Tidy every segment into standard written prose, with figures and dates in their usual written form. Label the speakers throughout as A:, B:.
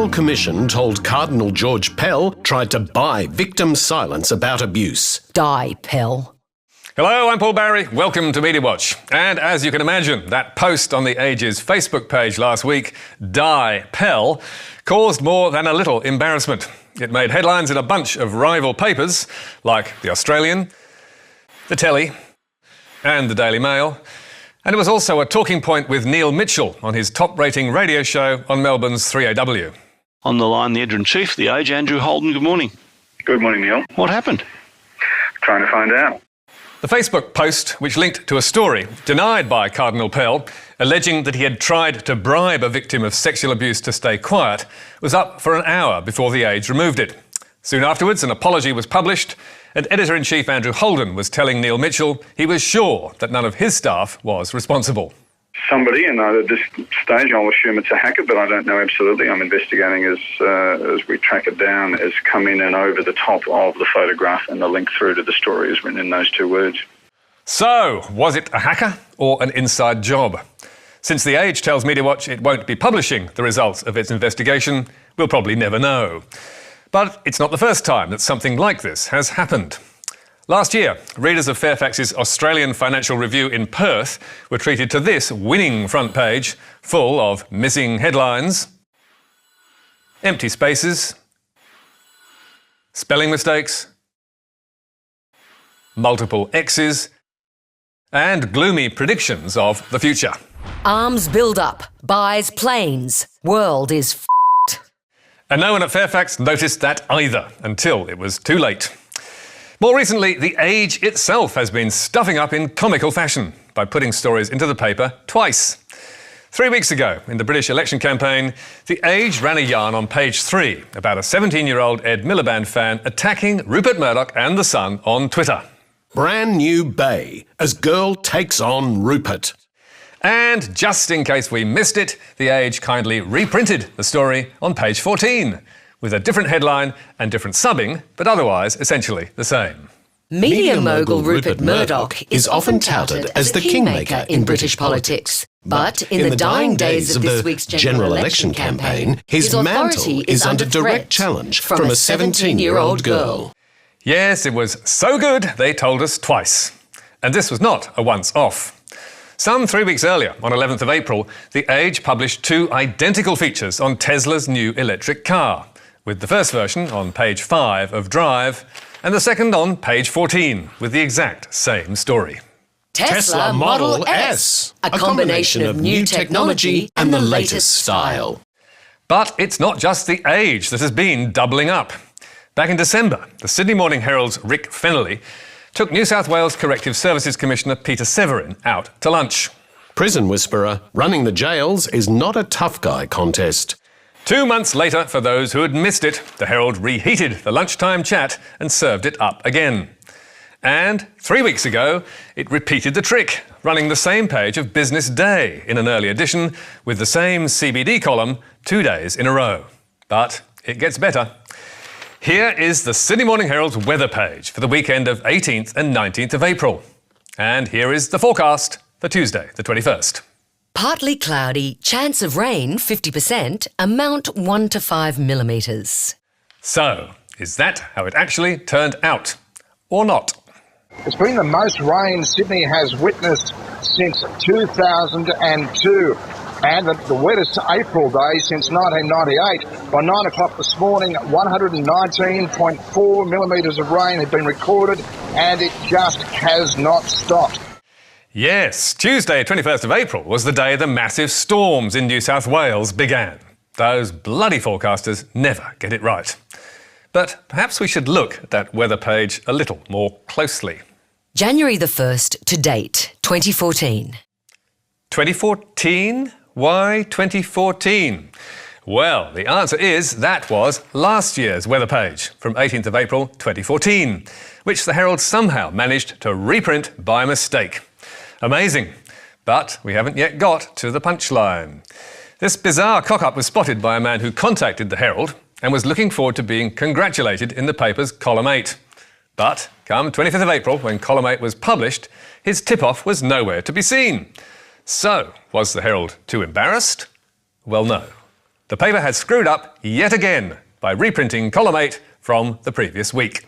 A: Royal Commission told Cardinal George Pell tried to buy victim silence about abuse.
B: Die, Pell.
C: Hello, I'm Paul Barry. Welcome to Media Watch. And as you can imagine, that post on The Age's Facebook page last week, Die, Pell, caused more than a little embarrassment. It made headlines in a bunch of rival papers, like The Australian, The Telly, and The Daily Mail. And it was also a talking point with Neil Mitchell on his top-rating radio show on Melbourne's 3AW.
D: On the line, the editor-in-chief of The Age, Andrew Holden. Good morning.
E: Good morning, Neil.
D: What happened?
E: Trying to find out.
C: The Facebook post, which linked to a story denied by Cardinal Pell, alleging that he had tried to bribe a victim of sexual abuse to stay quiet, was up for an hour before The Age removed it. Soon afterwards, an apology was published, and Editor-in-Chief Andrew Holden was telling Neil Mitchell he was sure that none of his staff was responsible.
E: Somebody, and at this stage I'll assume it's a hacker, but I don't know absolutely. I'm investigating as we track it down, has come in and over the top of the photograph, and the link through to the story is written in those two words.
C: So, was it a hacker or an inside job? Since The Age tells Media Watch it won't be publishing the results of its investigation, we'll probably never know. But it's not the first time that something like this has happened. Last year, readers of Fairfax's Australian Financial Review in Perth were treated to this winning front page, full of missing headlines, empty spaces, spelling mistakes, multiple X's, and gloomy predictions of the future.
B: Arms build-up, buys planes, world is f***ed.
C: And no one at Fairfax noticed that either, until it was too late. More recently, The Age itself has been stuffing up in comical fashion by putting stories into the paper twice. 3 weeks ago, in the British election campaign, The Age ran a yarn on page 3 about a 17-year-old Ed Miliband fan attacking Rupert Murdoch and The Sun on Twitter.
A: Brand new Bay as girl takes on Rupert.
C: And just in case we missed it, The Age kindly reprinted the story on page 14, with a different headline and different subbing, but otherwise essentially the same.
B: Media mogul Rupert Murdoch is often touted as the kingmaker in British politics. But in the dying days of this week's general election campaign, his mantle is under direct challenge from a 17-year-old girl.
C: Yes, it was so good they told us twice. And this was not a once-off. Some 3 weeks earlier, on 11th of April, The Age published 2 identical features on Tesla's new electric car, with the first version on page 5 of Drive, and the second on page 14, with the exact same story.
B: Tesla Model S, a combination of new technology and the latest style.
C: But it's not just The Age that has been doubling up. Back in December, the Sydney Morning Herald's Rick Fennelly took New South Wales Corrective Services Commissioner Peter Severin out to lunch.
A: Prison whisperer, running the jails is not a tough guy contest.
C: 2 months later, for those who had missed it, the Herald reheated the lunchtime chat and served it up again. And 3 weeks ago, it repeated the trick, running the same page of Business Day in an early edition with the same CBD column 2 days in a row. But it gets better. Here is the Sydney Morning Herald's weather page for the weekend of 18th and 19th of April. And here is the forecast for Tuesday, the 21st.
B: Partly cloudy, chance of rain 50%, amount 1 to 5 millimetres.
C: So, is that how it actually turned out? Or not?
F: It's been the most rain Sydney has witnessed since 2002. And the wettest April day since 1998. By 9 o'clock this morning, 119.4 millimetres of rain had been recorded, and it just has not stopped.
C: Yes, Tuesday, 21st of April, was the day the massive storms in New South Wales began. Those bloody forecasters never get it right. But perhaps we should look at that weather page a little more closely.
B: January the 1st to date, 2014.
C: 2014? Why 2014? Well, the answer is that was last year's weather page from 18th of April 2014, which the Herald somehow managed to reprint by mistake. Amazing. But we haven't yet got to the punchline. This bizarre cock-up was spotted by a man who contacted the Herald and was looking forward to being congratulated in the paper's column 8. But come 25th of April, when column 8 was published, his tip-off was nowhere to be seen. So, was the Herald too embarrassed? Well, no. the paper had screwed up yet again by reprinting column 8 from the previous week.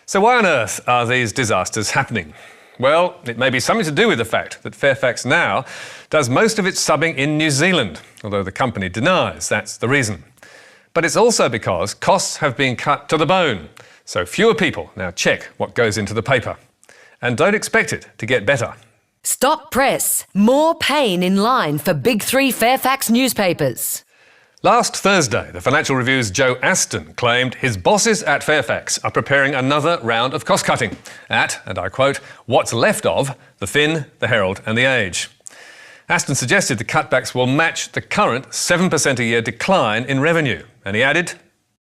C: So why on earth are these disasters happening? Well, it may be something to do with the fact that Fairfax now does most of its subbing in New Zealand, although the company denies that's the reason. But it's also because costs have been cut to the bone, so fewer people now check what goes into the paper. And don't expect it to get better.
B: Stop press. More pain in line for Big Three Fairfax newspapers.
C: Last Thursday, the Financial Review's Joe Aston claimed his bosses at Fairfax are preparing another round of cost-cutting at, and I quote, what's left of the Fin, the Herald and the Age. Aston suggested the cutbacks will match the current 7% a year decline in revenue. And he added,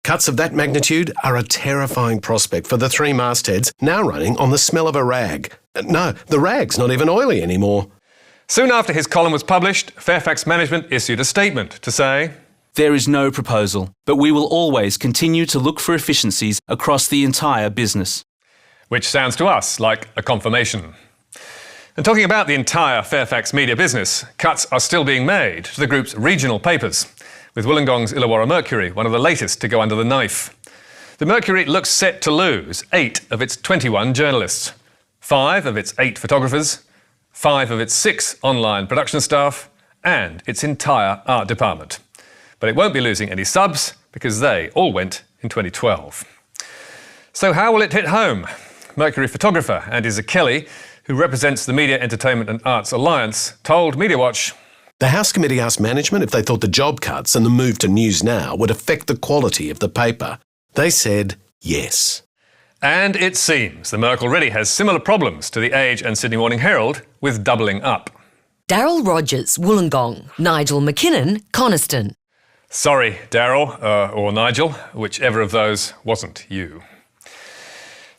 A: Cuts of that magnitude are a terrifying prospect for the three mastheads now running on the smell of a rag. No, the rag's not even oily anymore.
C: Soon after his column was published, Fairfax management issued a statement to say,
G: there is no proposal, but we will always continue to look for efficiencies across the entire business.
C: Which sounds to us like a confirmation. And talking about the entire Fairfax media business, cuts are still being made to the group's regional papers, with Wollongong's Illawarra Mercury one of the latest to go under the knife. The Mercury looks set to lose 8 of its 21 journalists, 5 of its 8 photographers, 5 of its 6 online production staff, and its entire art department. But it won't be losing any subs because they all went in 2012. So how will it hit home? Mercury photographer Andy Zakelli, who represents the Media, Entertainment and Arts Alliance, told Media Watch,
A: the House Committee asked management if they thought the job cuts and the move to News Now would affect the quality of the paper. They said yes.
C: And it seems the Merc already has similar problems to the Age and Sydney Morning Herald with doubling up.
B: Daryl Rogers, Wollongong. Nigel McKinnon, Coniston.
C: Sorry, Daryl, or Nigel, whichever of those wasn't you.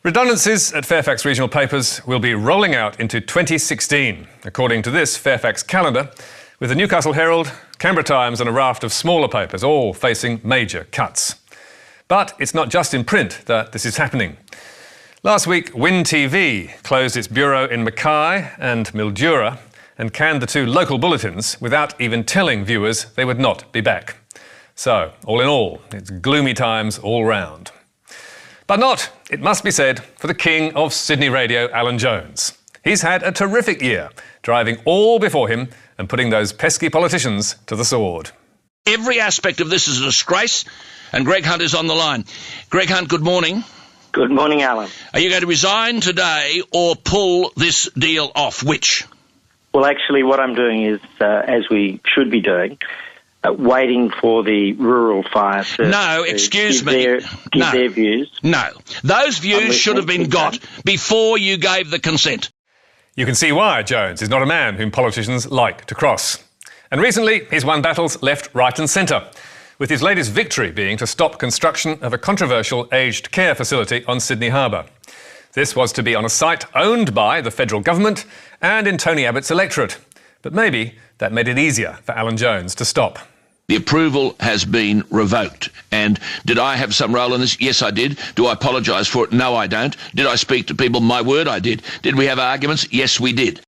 C: Redundancies at Fairfax regional papers will be rolling out into 2016, according to this Fairfax calendar, with the Newcastle Herald, Canberra Times and a raft of smaller papers all facing major cuts. But it's not just in print that this is happening. Last week, Win TV closed its bureau in Mackay and Mildura and canned the 2 local bulletins without even telling viewers they would not be back. So, all in all, it's gloomy times all round. But not, it must be said, for the king of Sydney radio, Alan Jones. He's had a terrific year, driving all before him and putting those pesky politicians to the sword.
H: Every aspect of this is a disgrace, and Greg Hunt is on the line. Greg Hunt, good morning.
I: Good morning, Alan.
H: Are you going to resign today or pull this deal off? Which?
I: Well, actually, what I'm doing is, as we should be doing, waiting for the Rural Fire Service give their views.
H: No. Those views should have been got before you gave the consent.
C: You can see why Jones is not a man whom politicians like to cross. And recently, he's won battles left, right and centre, with his latest victory being to stop construction of a controversial aged care facility on Sydney Harbour. This was to be on a site owned by the federal government and in Tony Abbott's electorate. But maybe that made it easier for Alan Jones to stop.
H: The approval has been revoked. And did I have some role in this? Yes, I did. Do I apologise for it? No, I don't. Did I speak to people? My word, I did. Did we have arguments? Yes, we did.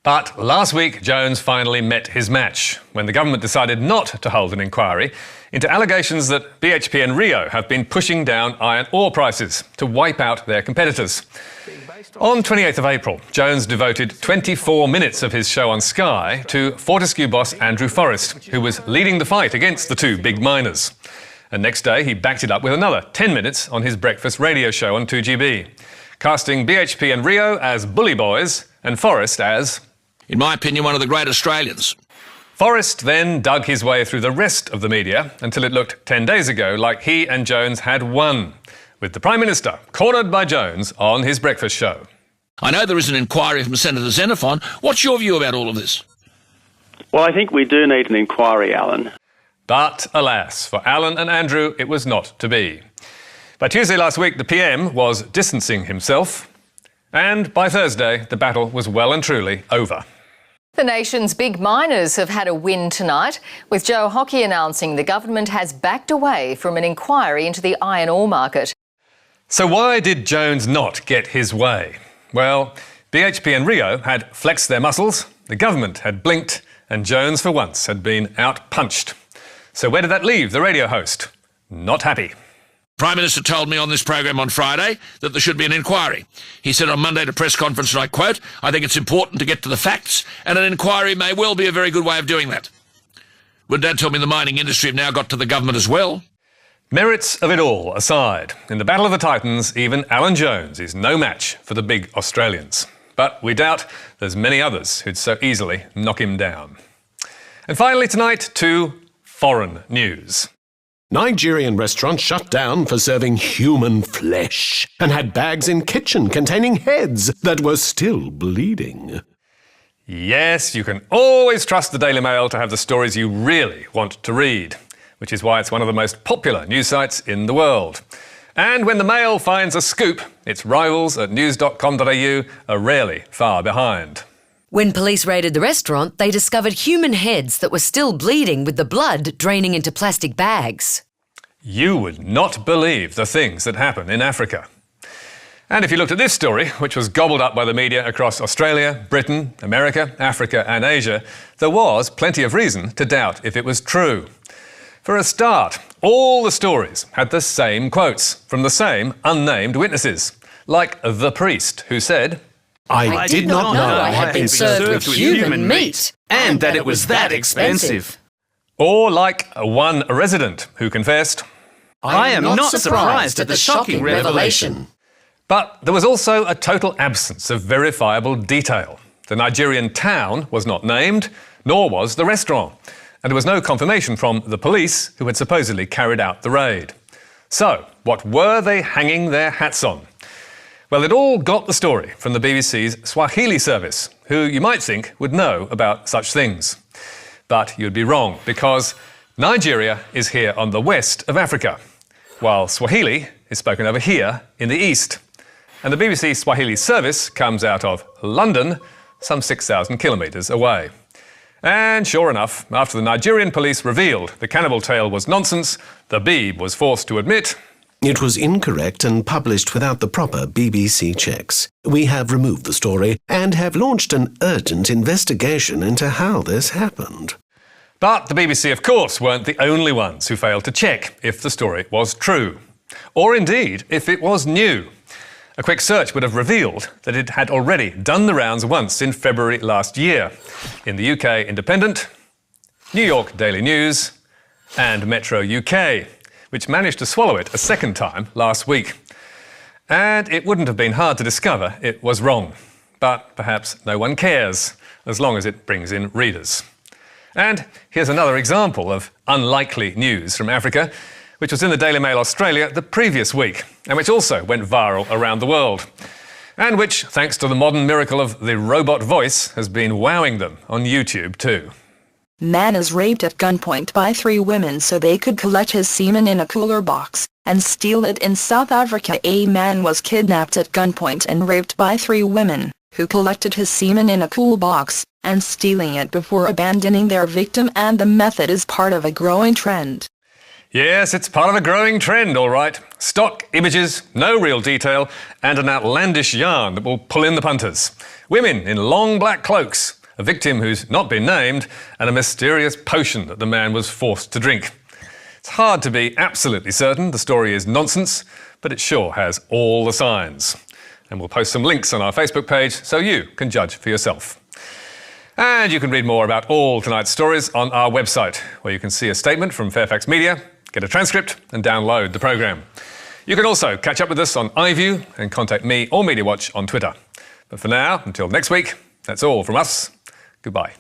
C: But last week, Jones finally met his match when the government decided not to hold an inquiry into allegations that BHP and Rio have been pushing down iron ore prices to wipe out their competitors. On 28th of April, Jones devoted 24 minutes of his show on Sky to Fortescue boss Andrew Forrest, who was leading the fight against the 2 big miners. And next day, he backed it up with another 10 minutes on his breakfast radio show on 2GB, casting BHP and Rio as bully boys and Forrest as,
H: in my opinion, one of the great Australians.
C: Forrest then dug his way through the rest of the media until it looked 10 days ago like he and Jones had won, with the Prime Minister cornered by Jones on his breakfast show.
H: I know there is an inquiry from Senator Xenophon. What's your view about all of this?
I: Well, I think we do need an inquiry, Alan.
C: But alas, for Alan and Andrew, it was not to be. By Tuesday last week, the PM was distancing himself, and by Thursday, the battle was well and truly over.
J: The nation's big miners have had a win tonight, with Joe Hockey announcing the government has backed away from an inquiry into the iron ore market.
C: So why did Jones not get his way? Well, BHP and Rio had flexed their muscles, the government had blinked, and Jones for once had been out-punched. So where did that leave the radio host? Not happy.
H: Prime Minister told me on this program on Friday that there should be an inquiry. He said on Monday at a press conference, and I quote, "I think it's important to get to the facts, and an inquiry may well be a very good way of doing that." Would Dad tell me the mining industry have now got to the government as well?
C: Merits of it all aside, in the Battle of the Titans, even Alan Jones is no match for the big Australians. But we doubt there's many others who'd so easily knock him down. And finally tonight, to foreign news.
A: Nigerian restaurant shut down for serving human flesh and had bags in kitchen containing heads that were still bleeding.
C: Yes, you can always trust the Daily Mail to have the stories you really want to read, which is why it's one of the most popular news sites in the world. And when the Mail finds a scoop, its rivals at news.com.au are rarely far behind.
B: When police raided the restaurant, they discovered human heads that were still bleeding with the blood draining into plastic bags.
C: You would not believe the things that happen in Africa. And if you looked at this story, which was gobbled up by the media across Australia, Britain, America, Africa and Asia, there was plenty of reason to doubt if it was true. For a start, all the stories had the same quotes from the same unnamed witnesses, like the priest who said,
G: I did not know I had been served with human meat and that it was that expensive.
C: Or like one resident who confessed,
G: I am not surprised at the shocking revelation.
C: But there was also a total absence of verifiable detail. The Nigerian town was not named, nor was the restaurant, and there was no confirmation from the police who had supposedly carried out the raid. So, what were they hanging their hats on? Well, they'd all got the story from the BBC's Swahili service, who you might think would know about such things. But you'd be wrong, because Nigeria is here on the west of Africa, while Swahili is spoken over here in the east. And the BBC Swahili service comes out of London, some 6,000 kilometres away. And sure enough, after the Nigerian police revealed the cannibal tale was nonsense, the Beeb was forced to admit
A: it was incorrect and published without the proper BBC checks. We have removed the story and have launched an urgent investigation into how this happened.
C: But the BBC, of course, weren't the only ones who failed to check if the story was true, or indeed if it was new. A quick search would have revealed that it had already done the rounds once in February last year in the UK Independent, New York Daily News and Metro UK, which managed to swallow it a second time last week. And it wouldn't have been hard to discover it was wrong. But perhaps no one cares, as long as it brings in readers. And here's another example of unlikely news from Africa, which was in the Daily Mail Australia the previous week, and which also went viral around the world, and which, thanks to the modern miracle of the robot voice, has been wowing them on YouTube too.
K: Man is raped at gunpoint by 3 women so they could collect his semen in a cooler box and steal it in South Africa. A man was kidnapped at gunpoint and raped by 3 women, who collected his semen in a cool box and stealing it before abandoning their victim, and the method is part of a growing trend.
C: Yes, it's part of a growing trend, all right. Stock images, no real detail, and an outlandish yarn that will pull in the punters. Women in long black cloaks, a victim who's not been named, and a mysterious potion that the man was forced to drink. It's hard to be absolutely certain the story is nonsense, but it sure has all the signs. And we'll post some links on our Facebook page so you can judge for yourself. And you can read more about all tonight's stories on our website, where you can see a statement from Fairfax Media, get a transcript and download the programme. You can also catch up with us on iView and contact me or Media Watch on Twitter. But for now, until next week, that's all from us. Goodbye.